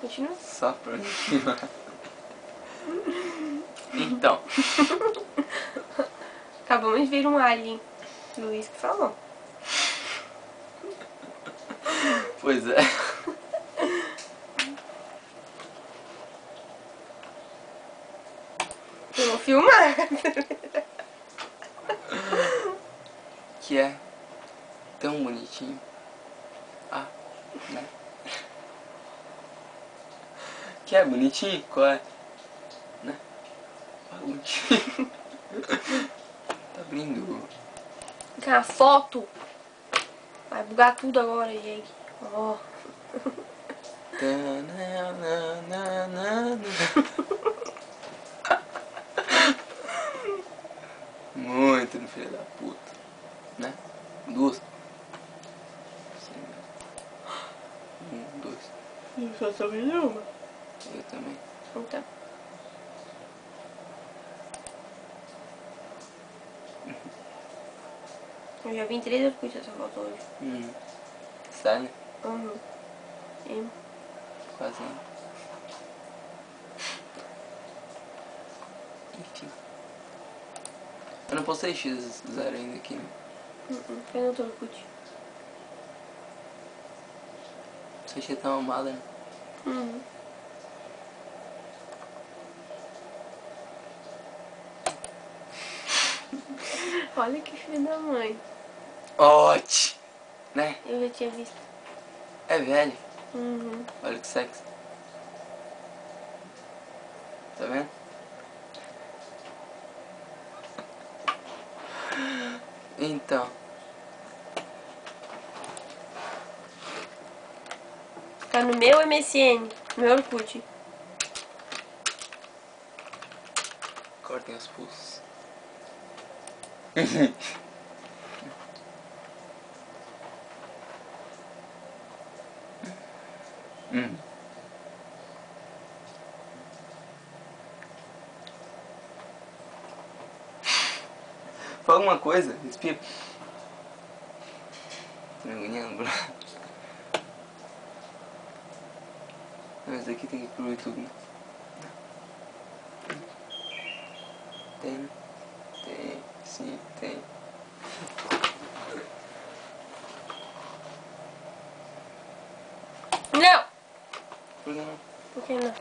Continua. Só pra continuar. Então. Acabamos de ver um alien. Luiz que falou. Pois é. Eu vou filmar. Que é tão bonitinho. Ah, né? Que é bonitinho? Qual é? Né? Bonitinho. Tá abrindo. Quer uma foto? Vai bugar tudo agora, gente. Ó. Muito no filho da puta. Né? Duas. Dois. Eu só soube uma. Eu também. Então. Eu já vi em 3 Orkut essa foto hoje. Sério? Uhum. Sim. Quase não. Enfim. Eu não postei X0 ainda aqui, né? Foi no outro Orkut. Você achei tão amada, né? Olha que filho da mãe. Ótimo! Né? Eu já tinha visto. É velho. Uhum. Olha que sexy. Tá vendo? Então. Tá no meu MSN, no meu Orkut. Cortem os pulsos. Fala alguma coisa, respira. Tô me agoniando, bro. Não, esse daqui tem que ir pro YouTube, né? Tem, sim, tem. Não! Por que não? Por que não?